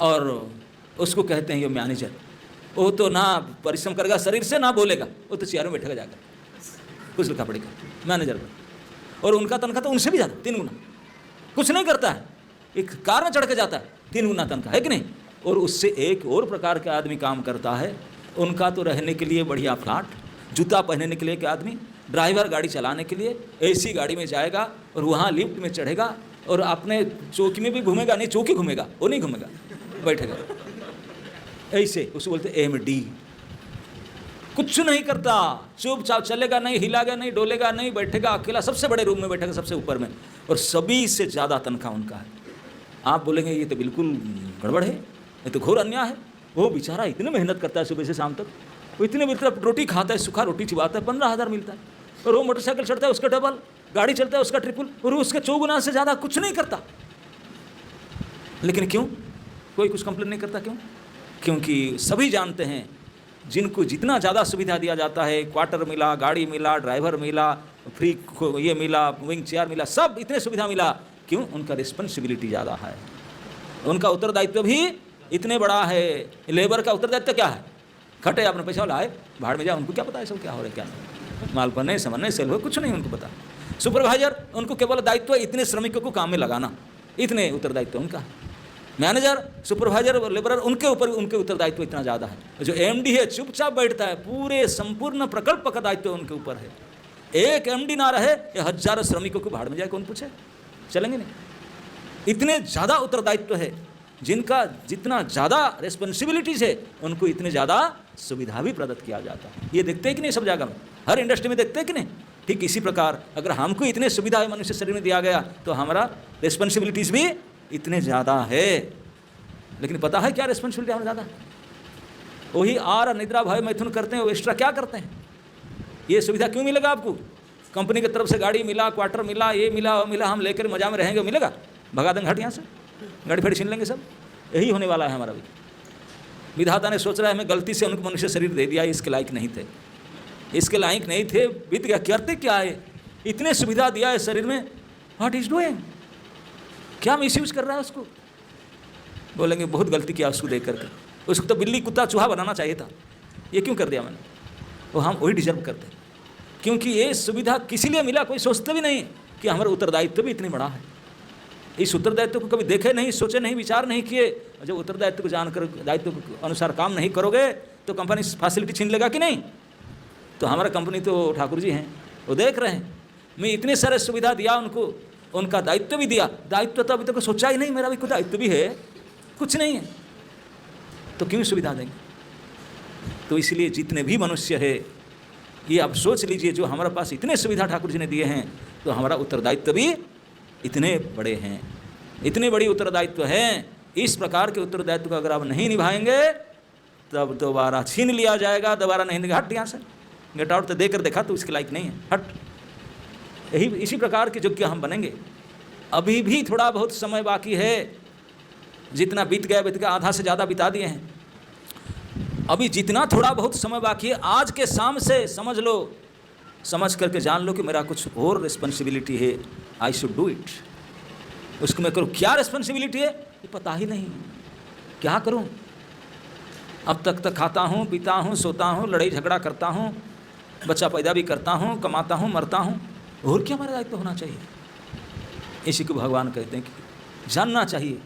और उसको कहते हैं ये मैनेजर। वो तो ना परिश्रम करेगा शरीर से, ना बोलेगा, वो तो चेयर में बैठेगा जाकर, कुछ लिखा पड़ेगा मैनेजर का। और उनका तनख्वाह तो उनसे भी ज़्यादा, 3 गुना, कुछ नहीं करता है, एक कार में चढ़ के जाता है, 3 गुना तनख्वाह, है कि नहीं? और उससे एक और प्रकार के आदमी काम करता है, उनका तो रहने के लिए बढ़िया फ्लैट, जूता पहनने के लिए एक आदमी, ड्राइवर गाड़ी चलाने के लिए एसी गाड़ी में जाएगा, और वहाँ लिफ्ट में चढ़ेगा, और अपने चौकी में भी घूमेगा, नहीं चौकी घूमेगा, वो नहीं घूमेगा, बैठेगा ऐसे, उसको बोलते AMD। कुछ नहीं करता, चुपचाप चलेगा नहीं, हिलागा नहीं, डोलेगा नहीं, बैठेगा अकेला, सबसे बड़े रूम में बैठेगा, सबसे ऊपर में, और सभी से ज़्यादा तनख्वाह उनका है। आप बोलेंगे ये तो बिल्कुल गड़बड़ है, ये तो घोर अन्याय है। वो बेचारा इतनी मेहनत करता है सुबह से शाम तक, वो इतने मतलब रोटी खाता है, सूखा रोटी चिबाता है, 15,000 मिलता है। और वो मोटरसाइकिल चढ़ता है उसका डबल, गाड़ी चलता है उसका ट्रिपल, और उसके 4 गुना से ज़्यादा कुछ नहीं करता। लेकिन क्यों कोई कुछ कंप्लेन नहीं करता? क्यों? क्योंकि सभी जानते हैं जिनको जितना ज़्यादा सुविधा दिया जाता है, क्वार्टर मिला, गाड़ी मिला, ड्राइवर मिला, फ्री ये मिला, विंग चेयर मिला, सब इतने सुविधा मिला, क्यों? उनका रिस्पॉन्सिबिलिटी ज़्यादा है, उनका उत्तरदायित्व भी इतने बड़ा है। लेबर का उत्तरदायित्व क्या है? खटे अपने पैसा लाए, भाड़ में जाए, उनको क्या पता है सब क्या हो रहा है क्या नहीं, माल बनने समझने सेल हो, कुछ नहीं उनको पता। सुपरवाइजर, उनको केवल दायित्व इतने श्रमिकों को काम में लगाना, इतने उत्तरदायित्व उनका। मैनेजर, सुपरवाइजर, लेबरर, उनके ऊपर उनके उत्तरदायित्व इतना ज़्यादा है। जो एमडी है चुपचाप बैठता है, पूरे संपूर्ण प्रकल्प का दायित्व उनके ऊपर है। एक एमडी ना रहे, ये हजारों श्रमिकों को भाड़ में जाए, कौन पूछे? चलेंगे नहीं। इतने ज़्यादा उत्तरदायित्व है, जिनका जितना ज़्यादा रिस्पॉन्सिबिलिटीज है, उनको इतने ज़्यादा सुविधा भी प्रदत्त किया जाता है। ये देखते हैं कि नहीं? सब जगह में, हर इंडस्ट्री में देखते हैं कि नहीं? ठीक इसी प्रकार अगर हमको इतने सुविधा मनुष्य शरीर में दिया गया, तो हमारा रिस्पॉन्सिबिलिटीज़ भी इतने ज़्यादा है। लेकिन पता है क्या रिस्पॉन्सिबिलिटी हमारा ज़्यादा? वही आहार, निद्रा, भय, मैथुन करते हैं, वो एक्स्ट्रा क्या करते हैं? ये सुविधा क्यों मिलेगा आपको? कंपनी की तरफ से गाड़ी मिला, क्वार्टर मिला, ये मिला, वो मिला, हम लेकर मजा में रहेंगे, मिलेगा? भगा देंगे, हट यहाँ से, गाड़ी फेड़ी छीन लेंगे सब। यही होने वाला है हमारा भी। विधाता ने सोच रहा है हमें गलती से उनको मनुष्य शरीर दे दिया, इसके लायक नहीं थे, इसके लायक नहीं थे, बीत गया, करते क्या है? इतने सुविधा दिया है शरीर में, व्हाट इज डूइंग? क्या मिसयूज कर रहा है उसको? बोलेंगे बहुत गलती किया उसको देख करके, उसको तो बिल्ली, कुत्ता, चूहा बनाना चाहिए था, ये क्यों कर दिया मैंने? वो हम वही डिजर्व करते हैं, क्योंकि ये सुविधा किसी लिए मिला, कोई सोचते भी नहीं कि हमारा उत्तरदायित्व भी इतनी बड़ा है। इस उत्तरदायित्व को कभी देखे नहीं, सोचे नहीं, विचार नहीं किए। जब उत्तरदायित्व को जानकर दायित्व के अनुसार काम नहीं करोगे तो कंपनी फैसिलिटी छीन लेगा कि नहीं? तो हमारा कंपनी तो ठाकुर जी हैं, वो देख रहे हैं। मैं इतने सारे सुविधा दिया उनको, उनका दायित्व भी दिया, दायित्व तो अभी तक सोचा ही नहीं, मेरा भी कोई दायित्व भी है, कुछ नहीं है, तो क्यों सुविधा देंगे? तो इसलिए जितने भी मनुष्य है, ये आप सोच लीजिए, जो हमारे पास इतने सुविधा ठाकुर जी ने दिए हैं, तो हमारा उत्तरदायित्व भी इतने बड़े हैं, इतने बड़ी उत्तरदायित्व हैं। इस प्रकार के उत्तरदायित्व को अगर आप नहीं निभाएंगे, तब दोबारा छीन लिया जाएगा, दोबारा नहीं देंगे, हट यहाँ से, गेट आउट। तो देकर देखा तो इसके लायक नहीं है, हट। यही इसी प्रकार के योग्य हम बनेंगे। अभी भी थोड़ा बहुत समय बाकी है, जितना बीत गया, आधा से ज़्यादा बिता दिए हैं। अभी जितना थोड़ा बहुत समय बाकी है, आज के शाम से समझ लो, समझ करके जान लो कि मेरा कुछ और रिस्पॉन्सिबिलिटी है, आई शुड डू इट। उसको मैं करूँ, क्या रिस्पॉन्सिबिलिटी है ये पता ही नहीं, क्या करूँ? अब तक खाता हूँ, पीता हूँ, सोता हूँ, लड़ाई झगड़ा करता हूँ, बच्चा पैदा भी करता हूँ, कमाता हूँ, मरता हूँ, और क्या हमारा दायित्व होना चाहिए? इसी को भगवान कहते हैं कि जानना चाहिए,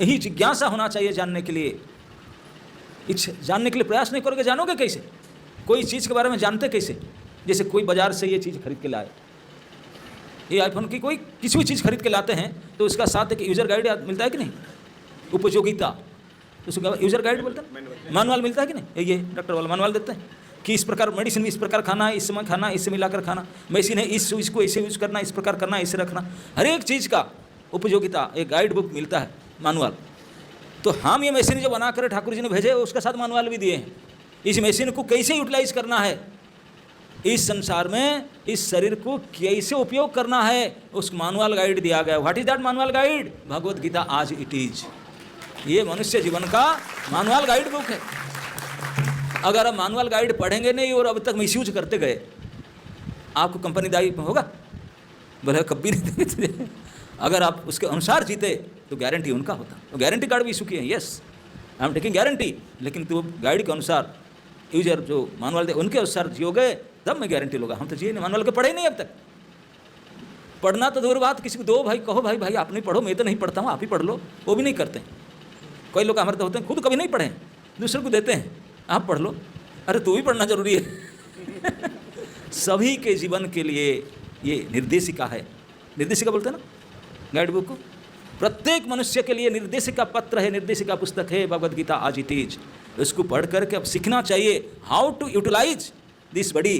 यही जिज्ञासा होना चाहिए जानने के लिए। जानने के लिए प्रयास नहीं करोगे, जानोगे कैसे? कोई चीज़ के बारे में जानते कैसे? जैसे कोई बाजार से ये चीज़ खरीद के लाए, ये आईफोन की कोई किसी भी चीज़ खरीद के लाते हैं, तो उसका साथ एक यूज़र गाइड मिलता है कि नहीं? उपयोगिता, उसको यूज़र गाइड बोलते हैं, मैनुअल मिलता है कि नहीं? ये डॉक्टर वाला मैनुअल देते हैं कि इस प्रकार मेडिसिन इस प्रकार खाना है, इस समय खाना, इससे मिलाकर खाना, मेडिसिन है इसको ऐसे यूज़ करना, इस प्रकार करना, ऐसे रखना, हर एक चीज़ का उपयोगिता एक गाइड बुक मिलता है, मैनुअल। तो हम ये मशीन जो बना कर ठाकुर जी ने भेजे, उसके साथ मैनुअल भी दिए हैं। इस मशीन को कैसे यूटिलाइज करना है, इस संसार में इस शरीर को कैसे उपयोग करना है, उस मैनुअल गाइड दिया गया। What is that manual guide? Bhagavad Gita आज इट इज। ये मनुष्य जीवन का मैनुअल गाइड बुक है। अगर आप मैनुअल गाइड पढ़ेंगे नहीं और अब तक मिसयूज करते गए, आपको कंपनी दायी होगा? बोले कभी नहीं। अगर आप उसके अनुसार जीते तो गारंटी उनका होता। तो गारंटी कार्ड भी इशू किए हैं, yes I am taking guarantee, लेकिन तो गाइड के अनुसार यूजर जो मैनुअल दे उनके अनुसार जियोगे तब मैं गारंटी लूँगा। हम तो जिए नहीं, मैनुअल के पढ़े ही नहीं अब तक। पढ़ना तो दूर बात, किसी को दो भाई कहो भाई आप नहीं पढ़ो, मैं तो नहीं पढ़ता हूँ, आप ही पढ़ लो, वो भी नहीं करते। कोई लोग हमारे तो होते हैं खुद कभी नहीं पढ़े, दूसरे को देते हैं आप पढ़ लो, अरे तू भी पढ़ना जरूरी है। सभी के जीवन के लिए ये निर्देशिका है, निर्देशिका बोलते हैं ना गाइड बुक को। प्रत्येक मनुष्य के लिए निर्देशिका पत्र है, निर्देशिका पुस्तक है भगवद गीता आज इट इज। इसको पढ़ करके अब सीखना चाहिए how to utilise this body,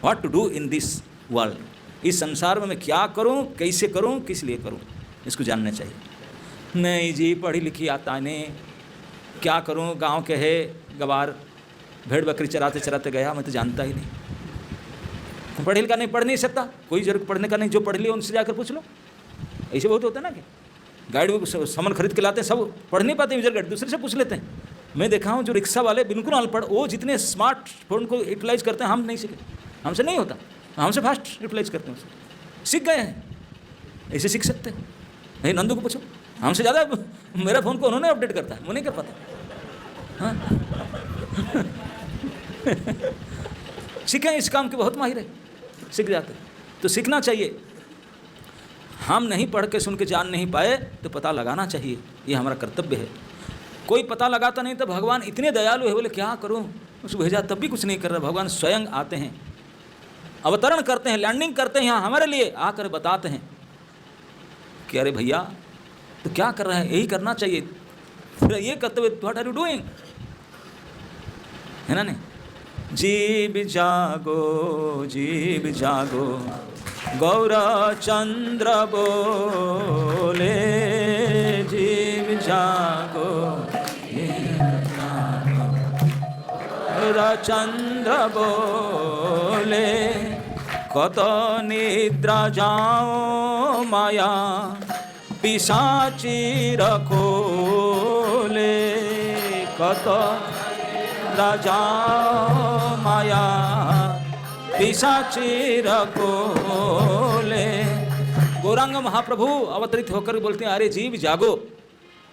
what to do in this world. इस संसार में मैं क्या करूं, कैसे करूं, किस लिए करूं, इसको जानना चाहिए। नहीं जी पढ़ी लिखी आता नहीं, क्या करूं, गांव के है गवार, भेड़ बकरी चराते चराते गया, मैं तो जानता ही नहीं, पढ़ लिखा नहीं, पढ़ नहीं सकता, कोई जरूरत पढ़ने का नहीं, जो पढ़ लिया उनसे जाकर पूछ लो। ऐसे बहुत होता है ना कि गाइड बुक सामान खरीद के लाते हैं, सब पढ़ नहीं पाते यूजर गाइड, दूसरे से पूछ लेते हैं। मैं देखा हूँ जो रिक्शा वाले बिल्कुल अनपढ़, वो जितने स्मार्टफोन को यूटिलाइज करते हैं, हम नहीं सीखे, हमसे नहीं होता, हमसे फास्ट यूटिलाइज करते हैं, सीख गए हैं, ऐसे सीख सकते हैं। नहीं, नंदू को पूछो, हमसे ज़्यादा मेरा फ़ोन को उन्होंने अपडेट करता है, वो नहीं कर पाता। हाँ सीखें, इस काम के बहुत माहिर है, सीख जाते हैं। तो सीखना चाहिए। हम नहीं पढ़ के सुन के जान नहीं पाए तो पता लगाना चाहिए, ये हमारा कर्तव्य है। कोई पता लगाता नहीं तो भगवान इतने दयालु है, बोले क्या करूं, उसको भेजा तब भी कुछ नहीं कर रहा। भगवान स्वयं आते हैं, अवतरण करते हैं, लैंडिंग करते हैं यहाँ हमारे लिए, आकर बताते हैं कि अरे भैया तो क्या कर रहा है, यही करना चाहिए, फिर ये कर्तव्य, व्हाट आर यू डूइंग, है ना नहीं। जीव जागो गौरचंद्र बोले, जीव जागो गौरचंद्र बोले, कत निद्रा जाओ माया पिशाची रखोले, कत राजा माया पिशाची रखोले। गौरांग महाप्रभु अवतरित होकर बोलते हैं, अरे जीव जागो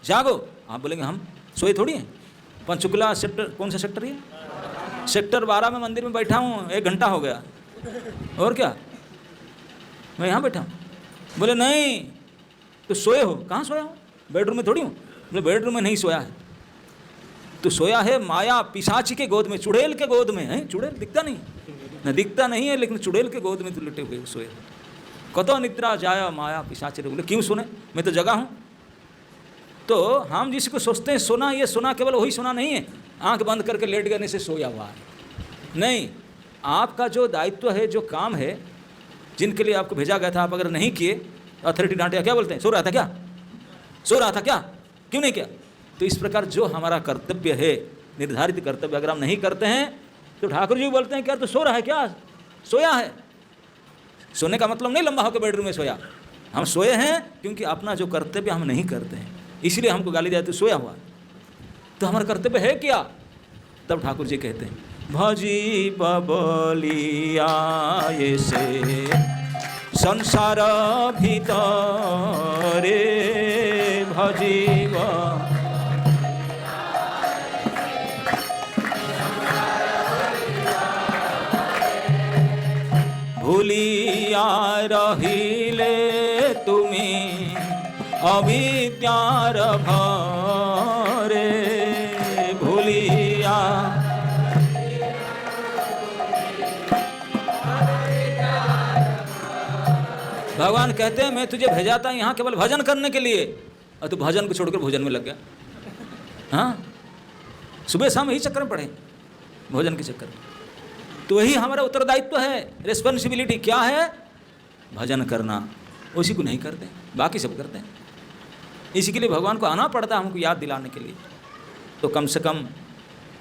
जागो। आप बोलेंगे हम सोए थोड़ी हैं, पंचकुला सेक्टर, कौन सा सेक्टर है, सेक्टर 12 में मंदिर में बैठा हूँ, 1 घंटा हो गया, और क्या मैं यहाँ बैठा हूँ। बोले नहीं तो सोए हो, कहाँ सोया हूँ, बेडरूम में थोड़ी हूँ। बोले बेडरूम में नहीं सोया है, तो सोया है माया पिशाची के गोद में, चुड़ैल के गोद में है। चुड़ैल दिखता नहीं, न दिखता नहीं है, लेकिन चुड़ैल के गोद में तो लेटे हुए सोए। कतो निद्रा जाया माया पिशाची। बोले क्यों सोने, मैं तो जगा हूँ। तो हम जिसको सोचते हैं सोना, ये सोना केवल वही सोना नहीं है आंख बंद करके लेट गने से सोया हुआ है, नहीं। आपका जो दायित्व है, जो काम है, जिनके लिए आपको भेजा गया था, आप अगर नहीं किए, अथॉरिटी डांटेगा, क्या बोलते हैं, सो रहा था क्या, सो रहा था क्या, क्यों नहीं किया। तो इस प्रकार जो हमारा कर्तव्य है, निर्धारित कर्तव्य अगर हम नहीं करते हैं तो ठाकुर जी बोलते हैं क्या तो सो रहा है, क्या सोया है। सोने का मतलब नहीं लंबा होकर बेडरूम में सोया, हम सोए हैं क्योंकि अपना जो कर्तव्य हम नहीं करते हैं, इसलिए हमको गाली देते तो सोया हुआ। तो हमारा कर्तव्य है क्या, तब ठाकुर जी कहते हैं भजी बबलिया ये से संसार भीतरे, भजीव भूलिया रहिले तुमी अविद्यार भरे, भूलिया भगवान कहते हैं मैं तुझे भेजा था यहाँ केवल भजन करने के लिए, और तू भजन को छोड़कर भोजन में लग गया। हाँ, सुबह शाम यही चक्कर में पड़े, भोजन के चक्कर में। तो वही हमारा उत्तरदायित्व है, रिस्पॉन्सिबिलिटी क्या है, भजन करना। उसी को नहीं करते, बाकी सब करते हैं। इसी के लिए भगवान को आना पड़ता है हमको याद दिलाने के लिए। तो कम से कम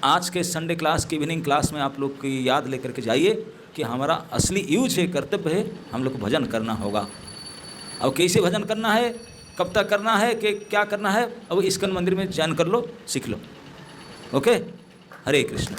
आज के संडे क्लास की इवनिंग क्लास में आप लोग की याद लेकर के जाइए कि हमारा असली यूज है, कर्तव्य है, हम लोग को भजन करना होगा। अब कैसे भजन करना है, कब तक करना है, कि क्या करना है, अब इस्कॉन मंदिर में ज्वाइन कर लो, सीख लो। ओके, हरे कृष्ण।